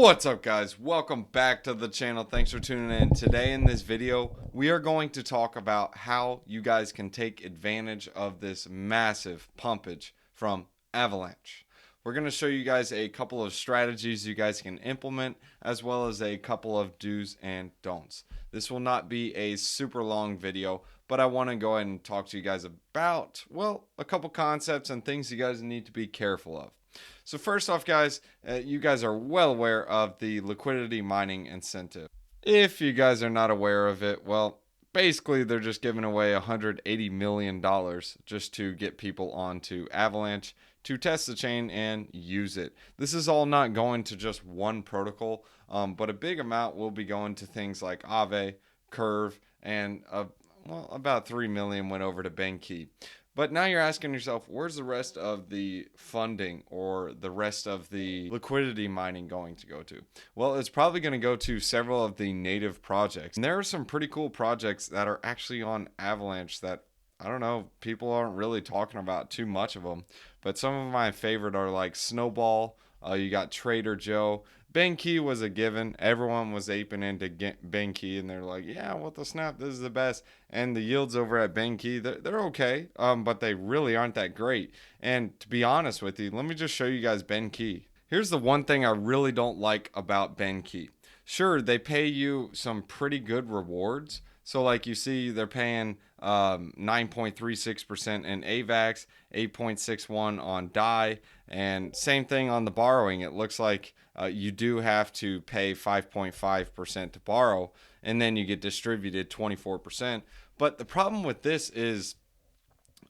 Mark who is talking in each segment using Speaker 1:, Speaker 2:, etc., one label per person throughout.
Speaker 1: What's up, guys? Welcome back to the channel. Thanks for tuning in. Today in this video, we are going to talk about how you guys can take advantage of this massive pumpage from Avalanche. We're going to show you guys a couple of strategies you guys can implement, as well as a couple of do's and don'ts. This will not be a super long video, but I want to go ahead and talk to you guys about, well, a couple concepts and things you guys need to be careful of. So first off, guys, you guys are well aware of the liquidity mining incentive. If you guys are not aware of it, well, basically they're just giving away $180 million just to get people onto Avalanche to test the chain and use it. This is all not going to just one protocol, but a big amount will be going to things like Aave, Curve, and about 3 million went over to Benki. But now you're asking yourself, where's the rest of the funding or the rest of the liquidity mining going to go to? Well, it's probably going to go to several of the native projects. And there are some pretty cool projects that are actually on Avalanche that, I don't know, people aren't really talking about too much of them. But some of my favorite are like Snowball, you got Trader Joe. Benki was a given. Everyone was aping into Benki, and they're like, yeah, what the snap, this is the best. And the yields over at Benki, they're okay, but they really aren't that great. And to be honest with you, let me just show you guys Benki. Here's the one thing I really don't like about Benki. Sure, they pay you some pretty good rewards. So like you see, they're paying 9.36% in AVAX, 8.61 on DAI, and same thing on the borrowing. It looks like you do have to pay 5.5% to borrow, and then you get distributed 24%. But the problem with this is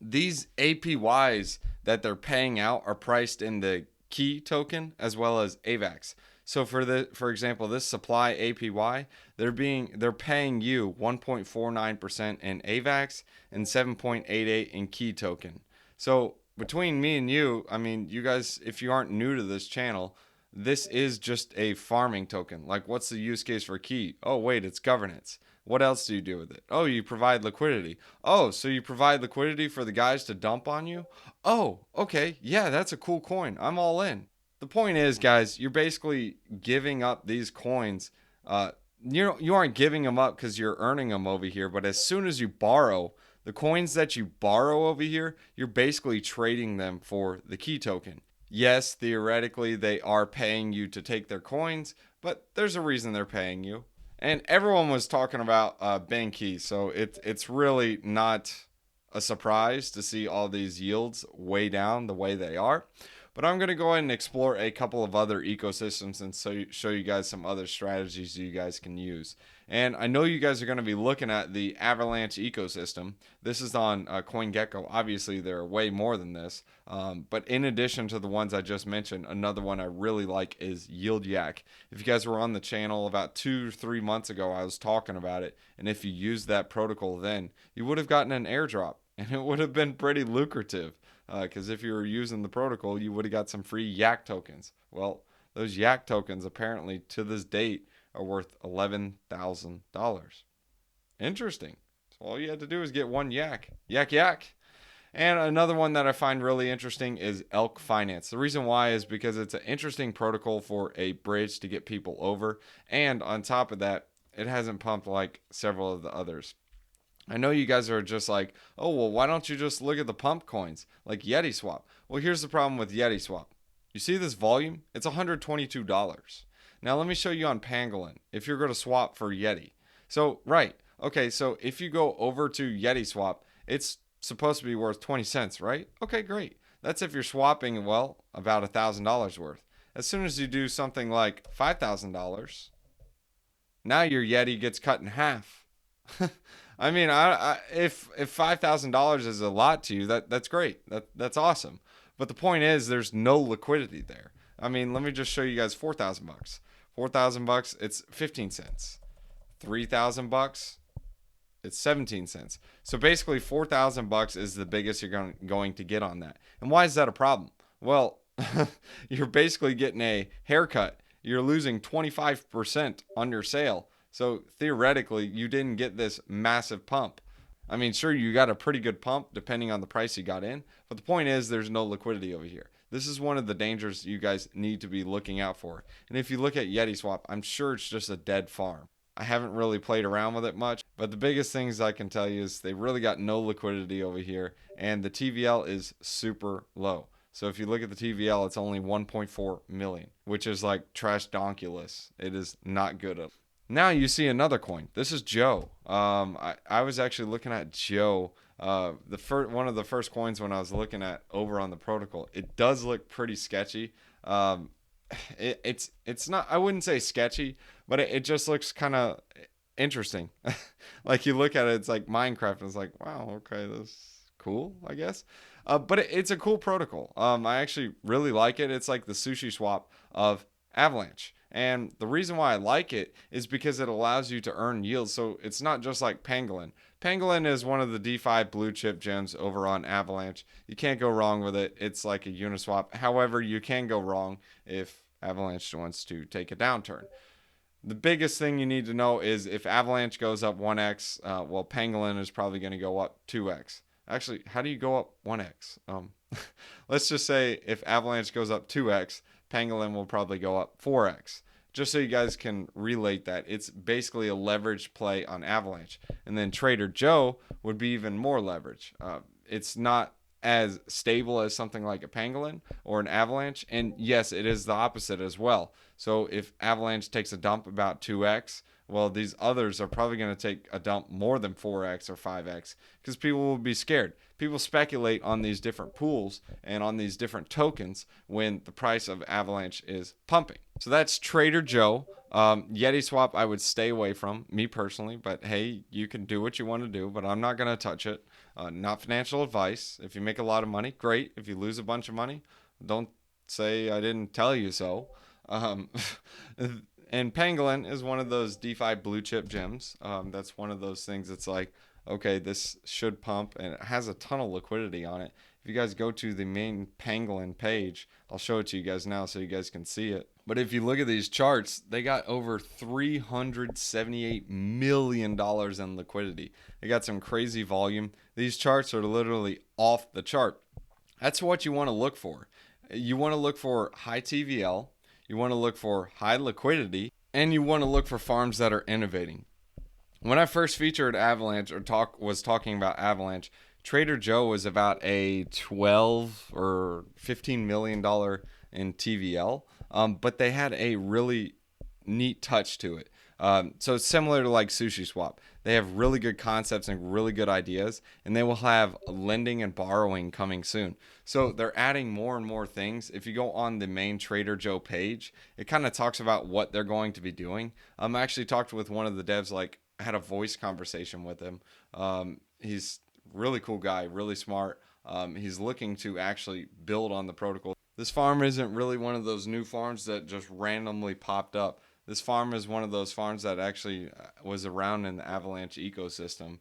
Speaker 1: these APYs that they're paying out are priced in the key token as well as AVAX. So for example, this supply APY, they're paying you 1.49% in AVAX and 7.88 in key token. So between me and you, I mean, you guys, if you aren't new to this channel, this is just a farming token. Like, what's the use case for key? Oh, wait, it's governance. What else do you do with it? Oh, you provide liquidity. Oh, so you provide liquidity for the guys to dump on you? Oh, okay. Yeah, that's a cool coin. I'm all in. The point is, guys, you're basically giving up these coins. You aren't giving them up because you're earning them over here, but as soon as you borrow, the coins that you borrow over here, you're basically trading them for the key token. Yes, theoretically, they are paying you to take their coins, but there's a reason they're paying you. And everyone was talking about Benki, so it's really not a surprise to see all these yields way down the way they are. But I'm going to go ahead and explore a couple of other ecosystems and show you guys some other strategies you guys can use. And I know you guys are going to be looking at the Avalanche ecosystem. This is on CoinGecko. Obviously, there are way more than this. But in addition to the ones I just mentioned, another one I really like is Yield Yak. If you guys were on the channel about 2 or 3 months ago, I was talking about it. And if you used that protocol then, you would have gotten an airdrop. And it would have been pretty lucrative. Because if you were using the protocol, you would have got some free Yak tokens. Well, those Yak tokens apparently to this date are worth $11,000. Interesting. So all you had to do is get one Yak. Yak Yak. And another one that I find really interesting is Elk Finance. The reason why is because it's an interesting protocol for a bridge to get people over. And on top of that, it hasn't pumped like several of the others. I know you guys are just like, oh, well, why don't you just look at the pump coins like Yeti Swap? Well, here's the problem with Yeti Swap. You see this volume? It's $122. Now, let me show you on Pangolin if you're going to swap for Yeti. So, right. Okay, so if you go over to Yeti Swap, it's supposed to be worth 20 cents, right? Okay, great. That's if you're swapping, well, about $1,000 worth. As soon as you do something like $5,000, now your Yeti gets cut in half. I mean, if $5,000 is a lot to you, that's great. That's awesome. But the point is, there's no liquidity there. I mean, let me just show you guys $4,000. $4,000, it's 15 cents. $3,000, it's 17 cents. So basically, $4,000 is the biggest you're going to get on that. And why is that a problem? Well, you're basically getting a haircut. You're losing 25% on your sale. So theoretically, you didn't get this massive pump. I mean, sure, you got a pretty good pump depending on the price you got in. But the point is, there's no liquidity over here. This is one of the dangers you guys need to be looking out for. And if you look at Yeti Swap, I'm sure it's just a dead farm. I haven't really played around with it much, but the biggest things I can tell you is they really got no liquidity over here, and the TVL is super low. So if you look at the TVL, it's only 1.4 million, which is like trash donkulous. It is not good at. Now you see another coin. This is Joe. I was actually looking at Joe. One of the first coins when I was looking at over on the protocol. It does look pretty sketchy. It's not. I wouldn't say sketchy, but it just looks kind of interesting. Like you look at it, it's like Minecraft. And it's like, wow, okay, that's cool, I guess. But it's a cool protocol. I actually really like it. It's like the sushi swap of Avalanche. And the reason why I like it is because it allows you to earn yields. So it's not just like Pangolin. Pangolin is one of the DeFi blue chip gems over on Avalanche. You can't go wrong with it. It's like a Uniswap. However, you can go wrong if Avalanche wants to take a downturn. The biggest thing you need to know is if Avalanche goes up 1x, well, Pangolin is probably going to go up 2x. Actually, how do you go up 1x? Let's just say if Avalanche goes up 2x, Pangolin will probably go up 4x. Just so you guys can relate that, it's basically a leverage play on Avalanche. And then Trader Joe would be even more leverage. It's not as stable as something like a Pangolin or an Avalanche. And yes, it is the opposite as well. So if Avalanche takes a dump about 2x, well, these others are probably going to take a dump more than 4x or 5x because people will be scared. People speculate on these different pools and on these different tokens when the price of Avalanche is pumping. So that's Trader Joe. Yeti Swap I would stay away from, me personally, but hey, you can do what you want to do, but I'm not going to touch it. Not financial advice. If you make a lot of money, great. If you lose a bunch of money, don't say I didn't tell you so. And Pangolin is one of those DeFi blue chip gems. That's one of those things that's like, okay, this should pump, and it has a ton of liquidity on it. If you guys go to the main Pangolin page, I'll show it to you guys now so you guys can see it. But if you look at these charts, they got over $378 million in liquidity. They got some crazy volume. These charts are literally off the chart. That's what you want to look for. You want to look for high TVL. You want to look for high liquidity, and you want to look for farms that are innovating. When I first featured Avalanche or was talking about Avalanche, Trader Joe was about a 12 or $15 million in TVL, but they had a really neat touch to it. So it's similar to like Sushi Swap. They have really good concepts and really good ideas, and they will have lending and borrowing coming soon. So they're adding more and more things. If you go on the main Trader Joe page, it kind of talks about what they're going to be doing. I actually talked with one of the devs, like I had a voice conversation with him. He's a really cool guy, really smart. He's looking to actually build on the protocol. This farm isn't really one of those new farms that just randomly popped up. This farm is one of those farms that actually was around in the Avalanche ecosystem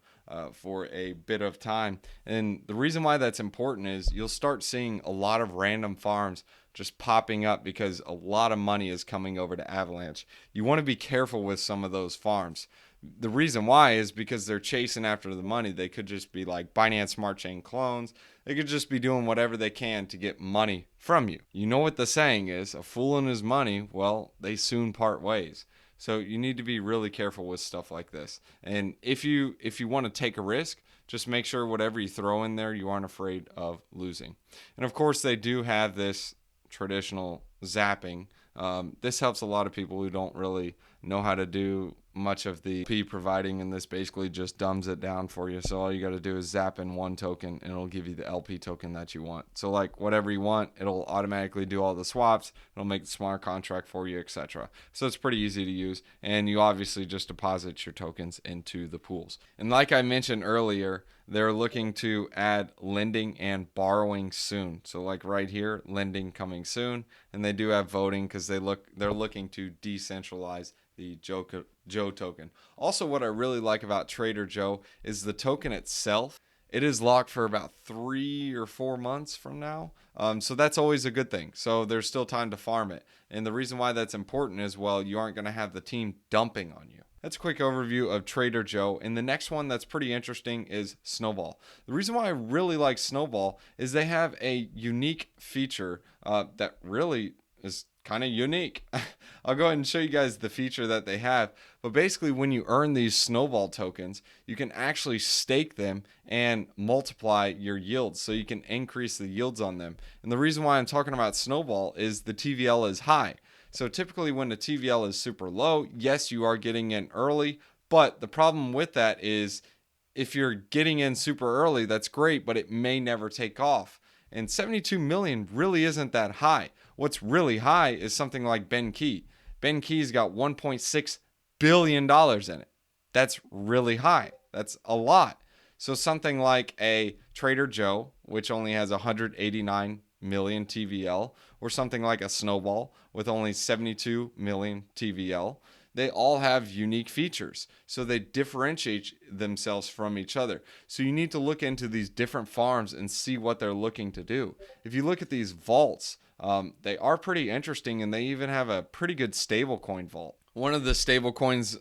Speaker 1: for a bit of time. And the reason why that's important is you'll start seeing a lot of random farms just popping up because a lot of money is coming over to Avalanche. You want to be careful with some of those farms. The reason why is because they're chasing after the money. They could just be like Binance Smart Chain clones. They could just be doing whatever they can to get money from you. You know what the saying is, a fool and his money, well, they soon part ways. So you need to be really careful with stuff like this. And if you want to take a risk, just make sure whatever you throw in there, you aren't afraid of losing. And of course, they do have this traditional zapping. This helps a lot of people who don't really know how to do much of the P providing, and this basically just dumbs it down for you. So all you got to do is zap in one token and it'll give you the LP token that you want. So like whatever you want, it'll automatically do all the swaps. It'll make the smart contract for you, etc. So it's pretty easy to use, and you obviously just deposit your tokens into the pools. And like I mentioned earlier, they're looking to add lending and borrowing soon. So like right here, lending coming soon, and they do have voting because they're looking to decentralize the Joe token. Also, what I really like about Trader Joe is the token itself. It is locked for about 3 or 4 months from now. So that's always a good thing. So there's still time to farm it. And the reason why that's important is, well, you aren't going to have the team dumping on you. That's a quick overview of Trader Joe. And the next one that's pretty interesting is Snowball. The reason why I really like Snowball is they have a unique feature that really is kind of unique. I'll go ahead and show you guys the feature that they have. But basically, when you earn these Snowball tokens, you can actually stake them and multiply your yields. So you can increase the yields on them. And the reason why I'm talking about Snowball is the TVL is high. So typically when the TVL is super low, yes, you are getting in early, but the problem with that is if you're getting in super early, that's great, but it may never take off. And 72 million really isn't that high. What's really high is something like Ben Key. Ben Key's got $1.6 billion in it. That's really high. That's a lot. So something like a Trader Joe, which only has 189 million TVL, or something like a Snowball with only 72 million TVL, they all have unique features. So they differentiate themselves from each other. So you need to look into these different farms and see what they're looking to do. If you look at these vaults, they are pretty interesting, and they even have a pretty good stablecoin vault. One of the stable coins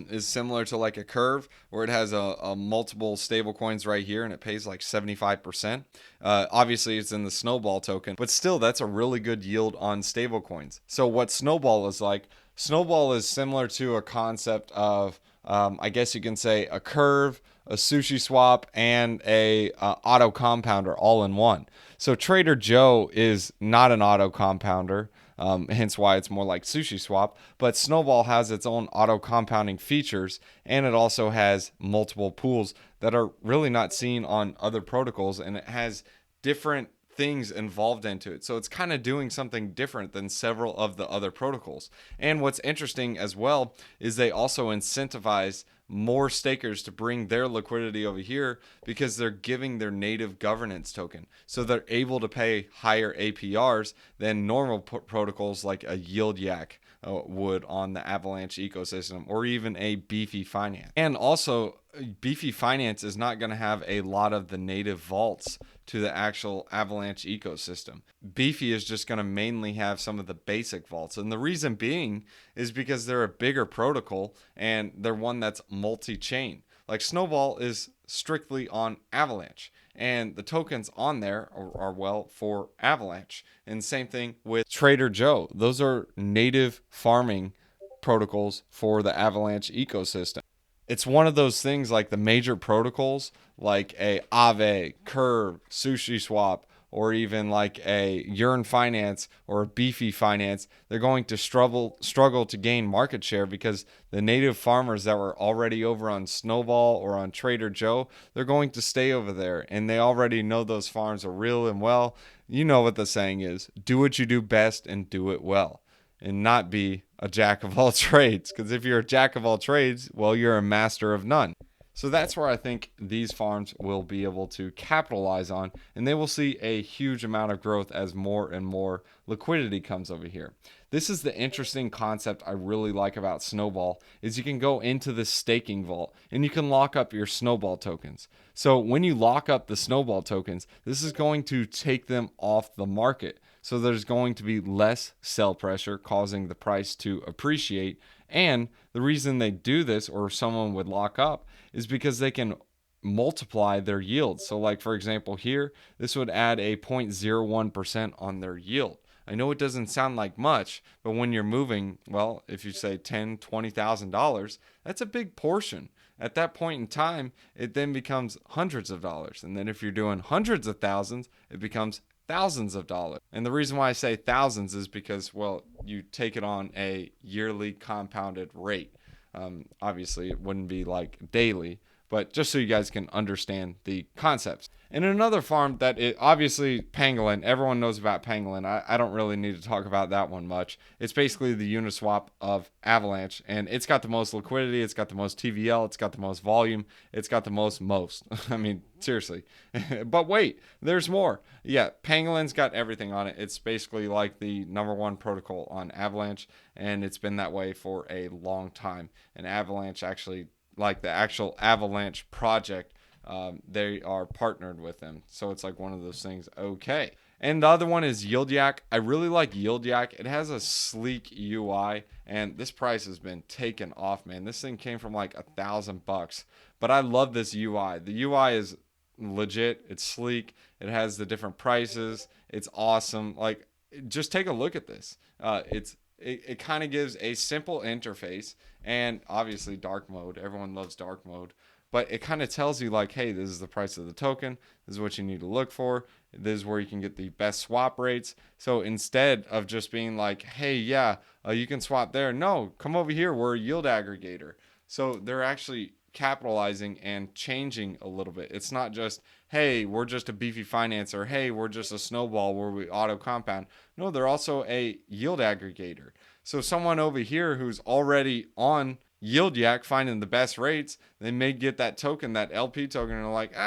Speaker 1: is similar to like a curve where it has a multiple stable coins right here and it pays like 75%. Obviously it's in the Snowball token, but still that's a really good yield on stable coins. So what Snowball is like, Snowball is similar to a concept of, I guess you can say a curve, a sushi swap, and a auto compounder all in one. So Trader Joe is not an auto compounder. Hence why it's more like Sushi Swap. But Snowball has its own auto compounding features, and it also has multiple pools that are really not seen on other protocols, and it has different things involved into it. So it's kind of doing something different than several of the other protocols. And what's interesting as well is they also incentivize more stakers to bring their liquidity over here because they're giving their native governance token. So they're able to pay higher APRs than normal protocols like a Yield Yak would on the Avalanche ecosystem, or even a Beefy Finance. And also, Beefy Finance is not going to have a lot of the native vaults to the actual Avalanche ecosystem. Beefy is just going to mainly have some of the basic vaults. And the reason being is because they're a bigger protocol and they're one that's multi-chain. Like Snowball is strictly on Avalanche, and the tokens on there are well for Avalanche. And same thing with Trader Joe. Those are native farming protocols for the Avalanche ecosystem. It's one of those things like the major protocols like a Aave, Curve, Sushi Swap, or even like a Yearn Finance or a Beefy Finance. They're going to struggle to gain market share because the native farmers that were already over on Snowball or on Trader Joe, they're going to stay over there, and they already know those farms are real and well. You know what the saying is: do what you do best and do it well, and not be a jack of all trades. Because if you're a jack of all trades, well, you're a master of none. So that's where I think these farms will be able to capitalize on, and they will see a huge amount of growth as more and more liquidity comes over here. This is the interesting concept I really like about Snowball is you can go into the staking vault and you can lock up your Snowball tokens. So when you lock up the Snowball tokens, this is going to take them off the market. So there's going to be less sell pressure, causing the price to appreciate. And the reason they do this, or someone would lock up, is because they can multiply their yield. So like, for example, here, this would add a 0.01% on their yield. I know it doesn't sound like much, but when you're moving, well, if you say $10,000, $20,000, that's a big portion. At that point in time, it then becomes hundreds of dollars. And then if you're doing hundreds of thousands, it becomes thousands of dollars. And the reason why I say thousands is because, well, you take it on a yearly compounded rate. Obviously, it wouldn't be like daily, but just so you guys can understand the concepts. And another farm that obviously Pangolin, everyone knows about Pangolin. I don't really need to talk about that one much. It's basically the Uniswap of Avalanche, and it's got the most liquidity, it's got the most TVL, it's got the most volume, it's got the most. I mean, seriously. But wait, there's more. Yeah, Pangolin's got everything on it. It's basically like the #1 protocol on Avalanche, and it's been that way for a long time. And Avalanche actually, like the actual Avalanche project, they are partnered with them. So it's like one of those things. Okay. And the other one is Yield Yak. I really like Yield Yak. It has a sleek UI, and this price has been taken off, man. This thing came from like $1,000, but I love this UI. The UI is legit. It's sleek. It has the different prices. It's awesome. Like, just take a look at this. It kind of gives a simple interface, and obviously dark mode. Everyone loves dark mode. But it kind of tells you, like, hey, this is the price of the token. This is what you need to look for. This is where you can get the best swap rates. So instead of just being like, hey, yeah, you can swap there. No, come over here. We're a yield aggregator. So they're actually capitalizing and changing a little bit. It's not just, hey, we're just a beefy financer. Hey, we're just a snowball where we auto compound. No, they're also a yield aggregator. So someone over here who's already on Yield Yak finding the best rates, they may get that token, that LP token, and they're like,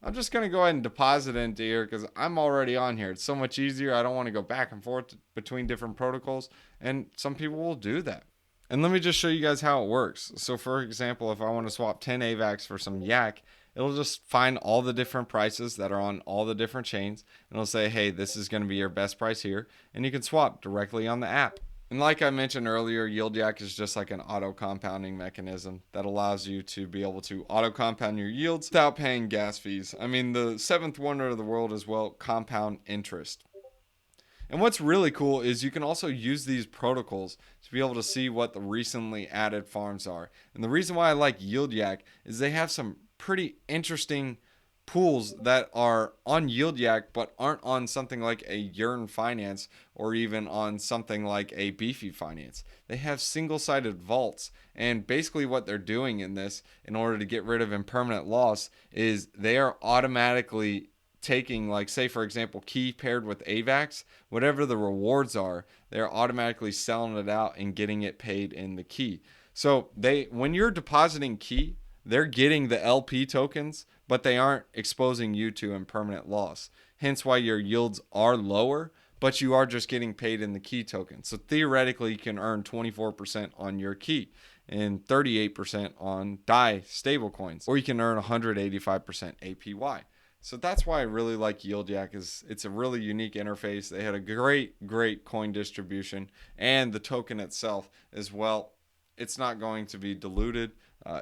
Speaker 1: I'm just going to go ahead and deposit into here because I'm already on here. It's so much easier. I don't want to go back and forth between different protocols. And some people will do that. And let me just show you guys how it works. So for example, if I want to swap 10 AVAX for some Yak, it'll just find all the different prices that are on all the different chains. And it'll say, hey, this is going to be your best price here. And you can swap directly on the app. And like I mentioned earlier, Yield Yak is just like an auto compounding mechanism that allows you to be able to auto compound your yields without paying gas fees. I mean, the seventh wonder of the world is, well, compound interest. And what's really cool is you can also use these protocols to be able to see what the recently added farms are. And the reason why I like Yield Yak is they have some pretty interesting pools that are on Yield Yak but aren't on something like a Yearn Finance or even on something like a Beefy Finance. They have single-sided vaults, and basically what they're doing in this in order to get rid of impermanent loss is they are automatically taking, like, say for example, key paired with AVAX, whatever the rewards are, they're automatically selling it out and getting it paid in the key. So when you're depositing key, they're getting the LP tokens, but they aren't exposing you to impermanent loss. Hence why your yields are lower, but you are just getting paid in the key token. So theoretically, you can earn 24% on your key and 38% on DAI stablecoins, or you can earn 185% APY. So that's why I really like Yield Yak. It's a really unique interface. They had a great coin distribution, and the token itself as well. It's not going to be diluted.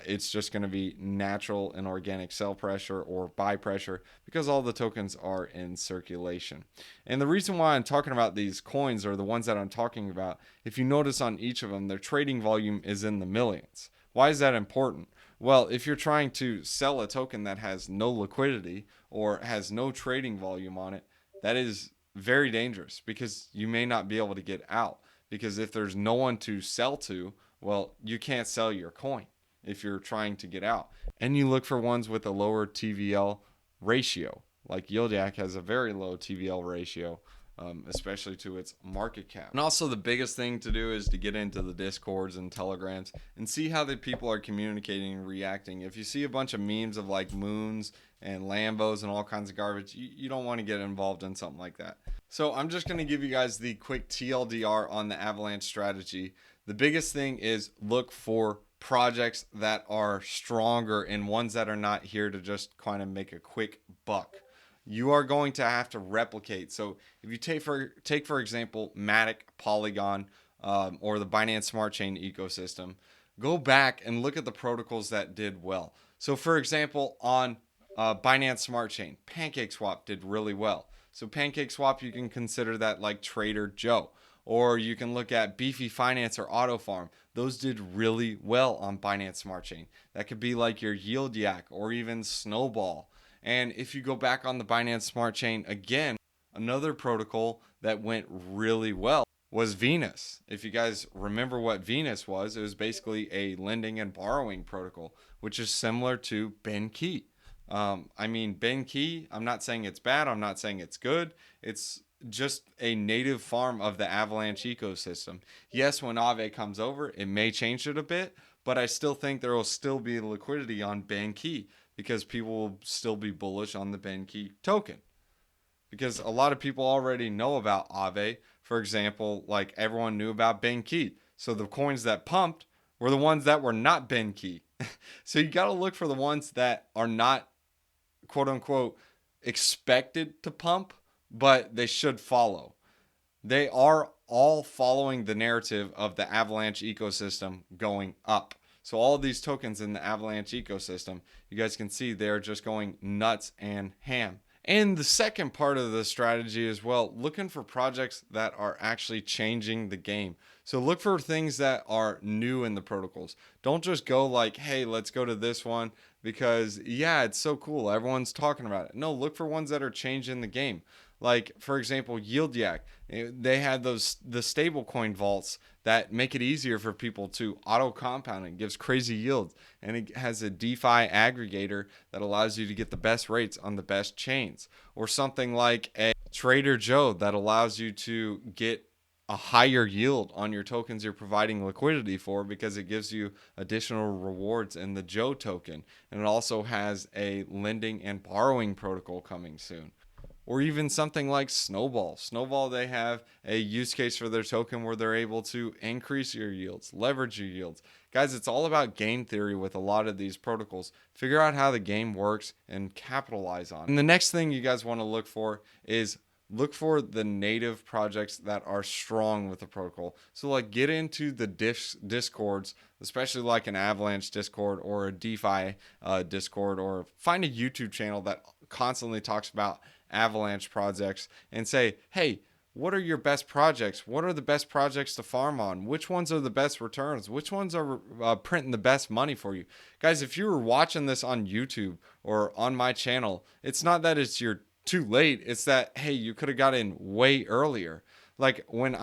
Speaker 1: It's just going to be natural and organic sell pressure or buy pressure because all the tokens are in circulation. And the reason why I'm talking about these coins, or the ones that I'm talking about, if you notice on each of them, their trading volume is in the millions. Why is that important? Well, if you're trying to sell a token that has no liquidity or has no trading volume on it, that is very dangerous because you may not be able to get out. Because if there's no one to sell to, well, you can't sell your coin if you're trying to get out. And you look for ones with a lower TVL ratio. Like Yield Yak has a very low TVL ratio, especially to its market cap. And also the biggest thing to do is to get into the Discords and Telegrams and see how the people are communicating and reacting. If you see a bunch of memes of like moons and Lambos and all kinds of garbage, you don't want to get involved in something like that. So I'm just going to give you guys the quick TLDR on the avalanche strategy. The biggest thing is look for projects that are stronger and ones that are not here to just kind of make a quick buck. You are going to have to replicate. So if you take for example Matic, Polygon, or the Binance Smart Chain ecosystem, go back and look at the protocols that did well. So for example, on Binance Smart Chain, PancakeSwap did really well. So PancakeSwap, you can consider that like Trader Joe. Or you can look at Beefy Finance or Auto Farm. Those did really well on Binance Smart Chain. That could be like your Yield Yak or even Snowball. And if you go back on the Binance Smart Chain again, another protocol that went really well was Venus. If you guys remember what Venus was, it was basically a lending and borrowing protocol, which is similar to BenKey. BenKey, I'm not saying it's bad. I'm not saying it's good. It's just a native farm of the Avalanche ecosystem. Yes, when Aave comes over, it may change it a bit, but I still think there will still be liquidity on BenKey because people will still be bullish on the BenKey token. Because a lot of people already know about Aave. For example, like everyone knew about BenKey. So the coins that pumped were the ones that were not BenKey. So you got to look for the ones that are not, quote unquote, expected to pump, but they should follow. They are all following the narrative of the Avalanche ecosystem going up. So all of these tokens in the Avalanche ecosystem, you guys can see they're just going nuts and ham. And the second part of the strategy is, well, looking for projects that are actually changing the game. So look for things that are new in the protocols. Don't just go like, hey, let's go to this one because, yeah, it's so cool. Everyone's talking about it. No, look for ones that are changing the game. Like, for example, Yield Yak. They had the stablecoin vaults that make it easier for people to auto compound. It gives crazy yields. And it has a DeFi aggregator that allows you to get the best rates on the best chains. Or something like a Trader Joe that allows you to get a higher yield on your tokens you're providing liquidity for, because it gives you additional rewards in the Joe token. And it also has a lending and borrowing protocol coming soon. Or even something like Snowball. Snowball, they have a use case for their token where they're able to increase your yields, leverage your yields. Guys, it's all about game theory with a lot of these protocols. Figure out how the game works and capitalize on it. And the next thing you guys want to look for is look for the native projects that are strong with the protocol. So like get into the discords, especially like an Avalanche Discord or a DeFi Discord, or find a YouTube channel that constantly talks about Avalanche projects and say, hey, what are your best projects? What are the best projects to farm on? Which ones are the best returns? Which ones are printing the best money for you? Guys, if you were watching this on YouTube or on my channel, it's not that you're too late. It's that, hey, you could have got in way earlier. Like when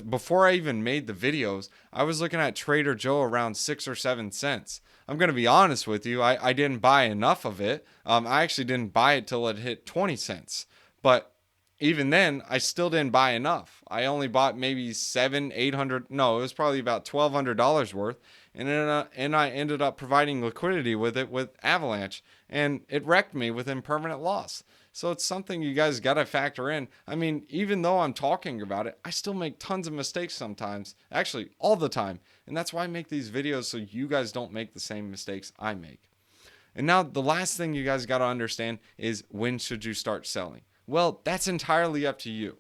Speaker 1: before I even made the videos, I was looking at Trader Joe around 6 or 7 cents. I'm going to be honest with you. I didn't buy enough of it. I actually didn't buy it till it hit 20 cents. But even then, I still didn't buy enough. I only bought maybe 800. No, it was probably about $1,200 worth. And I ended up providing liquidity with it with Avalanche. And it wrecked me with impermanent loss. So it's something you guys got to factor in. I mean, even though I'm talking about it, I still make tons of mistakes sometimes. Actually, all the time. And that's why I make these videos, so you guys don't make the same mistakes I make. And now the last thing you guys got to understand is, when should you start selling? Well, that's entirely up to you.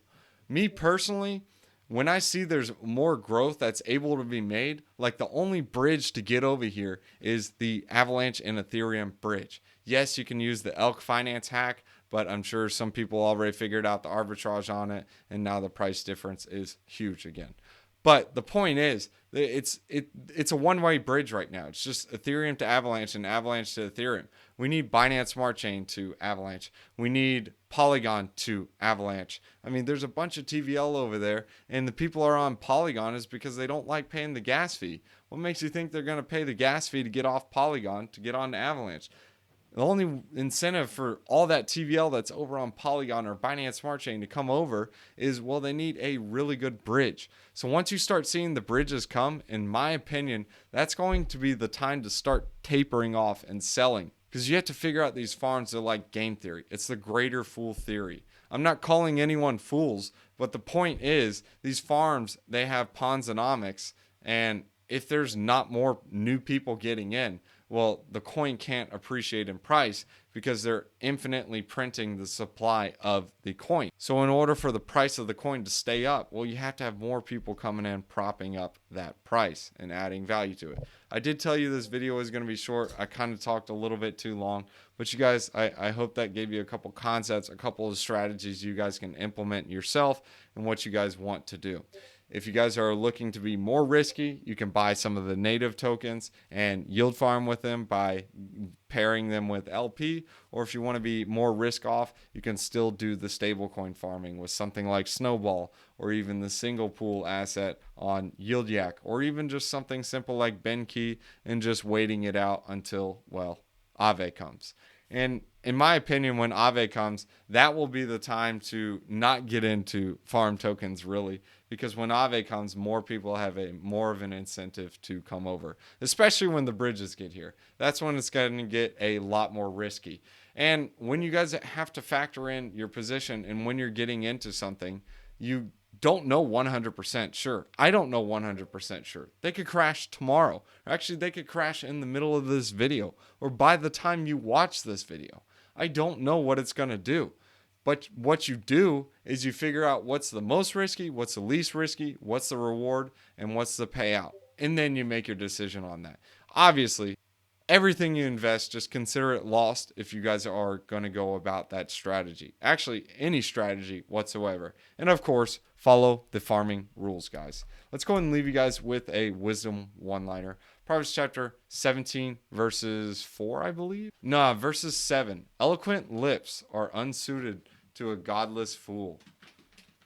Speaker 1: Me personally, when I see there's more growth that's able to be made, like the only bridge to get over here is the Avalanche and Ethereum bridge. Yes, you can use the Elk Finance hack, but I'm sure some people already figured out the arbitrage on it, and now the price difference is huge again. But the point is, it's a one-way bridge right now. It's just Ethereum to Avalanche and Avalanche to Ethereum. We need Binance Smart Chain to Avalanche. We need Polygon to Avalanche. I mean, there's a bunch of TVL over there, and the people are on Polygon is because they don't like paying the gas fee. What makes you think they're going to pay the gas fee to get off Polygon to get on Avalanche? The only incentive for all that TVL that's over on Polygon or Binance Smart Chain to come over is, well, they need a really good bridge. So once you start seeing the bridges come, in my opinion, that's going to be the time to start tapering off and selling. Because you have to figure out these farms are like game theory. It's the greater fool theory. I'm not calling anyone fools, but the point is, these farms, they have Ponzonomics, and if there's not more new people getting in, well, the coin can't appreciate in price because they're infinitely printing the supply of the coin. So in order for the price of the coin to stay up, well, you have to have more people coming in, propping up that price and adding value to it. I did tell you this video is going to be short. I kind of talked a little bit too long, but you guys, I hope that gave you a couple concepts, a couple of strategies you guys can implement yourself and what you guys want to do. If you guys are looking to be more risky, you can buy some of the native tokens and yield farm with them by pairing them with LP. Or if you want to be more risk off, you can still do the stablecoin farming with something like Snowball, or even the single pool asset on Yield Yak, or even just something simple like BenKey and just waiting it out until, well, Aave comes. And in my opinion, when Aave comes, that will be the time to not get into farm tokens, really, because when Aave comes, more people have more of an incentive to come over, especially when the bridges get here. That's when it's going to get a lot more risky. And when you guys have to factor in your position and when you're getting into something, you don't know 100% sure. I don't know 100% sure. They could crash tomorrow. Actually, they could crash in the middle of this video or by the time you watch this video. I don't know what it's going to do. But what you do is you figure out what's the most risky, what's the least risky, what's the reward, and what's the payout. And then you make your decision on that. Obviously, everything you invest, just consider it lost if you guys are going to go about that strategy. Actually, any strategy whatsoever. And of course, follow the farming rules, guys. Let's go ahead and leave you guys with a wisdom one-liner. Proverbs chapter 17, verses 4, I believe. Nah, verses 7. Eloquent lips are unsuited to a godless fool.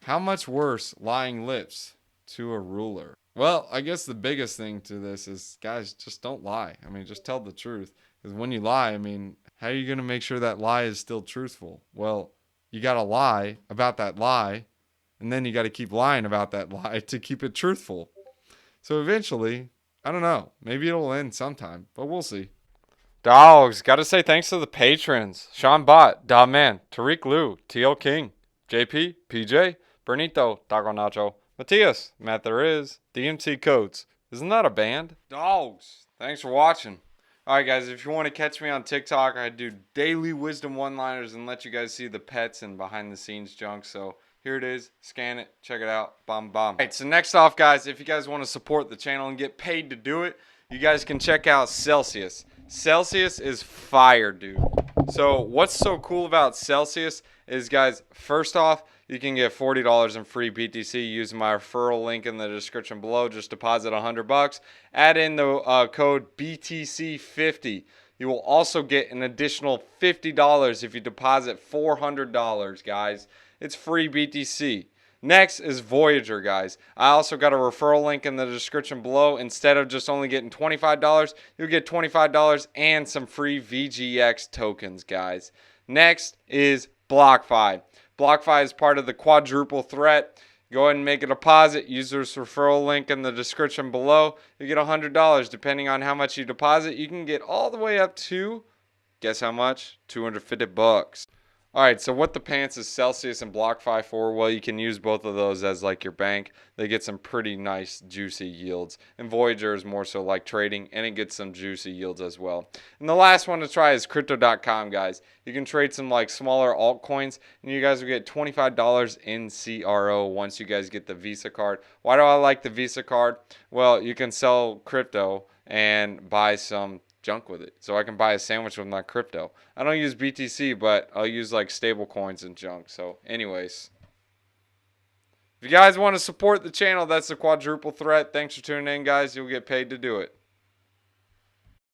Speaker 1: How much worse lying lips to a ruler? Well, I guess the biggest thing to this is, guys, just don't lie. I mean, just tell the truth. Because when you lie, I mean, how are you going to make sure that lie is still truthful? Well, you got to lie about that lie, and then you got to keep lying about that lie to keep it truthful. So eventually, I don't know, maybe it'll end sometime, but we'll see. Dogs, gotta say thanks to the patrons. Sean Bott, Da Man, Tariq Liu, TL King, JP, PJ, Bernito, Taco Nacho, Matthias, Matt There Is, DMC Codes. Isn't that a band? Dogs, thanks for watching. Alright guys, if you want to catch me on TikTok, I do daily wisdom one-liners and let you guys see the pets and behind the scenes junk. So here it is. Scan it. Check it out. Bomb. Alright, so next off, guys, if you guys want to support the channel and get paid to do it, you guys can check out Celsius. Celsius is fire, dude. So what's so cool about Celsius is, guys, first off, you can get $40 in free BTC using my referral link in the description below. Just deposit $100. Add in the code BTC50. You will also get an additional $50 if you deposit $400, guys. It's free BTC. Next is Voyager, guys. I also got a referral link in the description below. Instead of just only getting $25, you'll get $25 and some free VGX tokens, guys. Next is BlockFi. BlockFi is part of the quadruple threat. Go ahead and make a deposit. Use this referral link in the description below. You get $100. Depending on how much you deposit, you can get all the way up to, guess how much? $250. Alright, so what the pants is Celsius and BlockFi for? Well, you can use both of those as like your bank. They get some pretty nice juicy yields. And Voyager is more so like trading, and it gets some juicy yields as well. And the last one to try is crypto.com, guys. You can trade some like smaller altcoins, and you guys will get $25 in CRO once you guys get the Visa card. Why do I like the Visa card? Well, you can sell crypto and buy some junk with it. So I can buy a sandwich with my crypto. I don't use BTC, but I'll use like stable coins and junk. So anyways, if you guys want to support the channel, that's the quadruple threat. Thanks for tuning in, guys. You'll get paid to do it.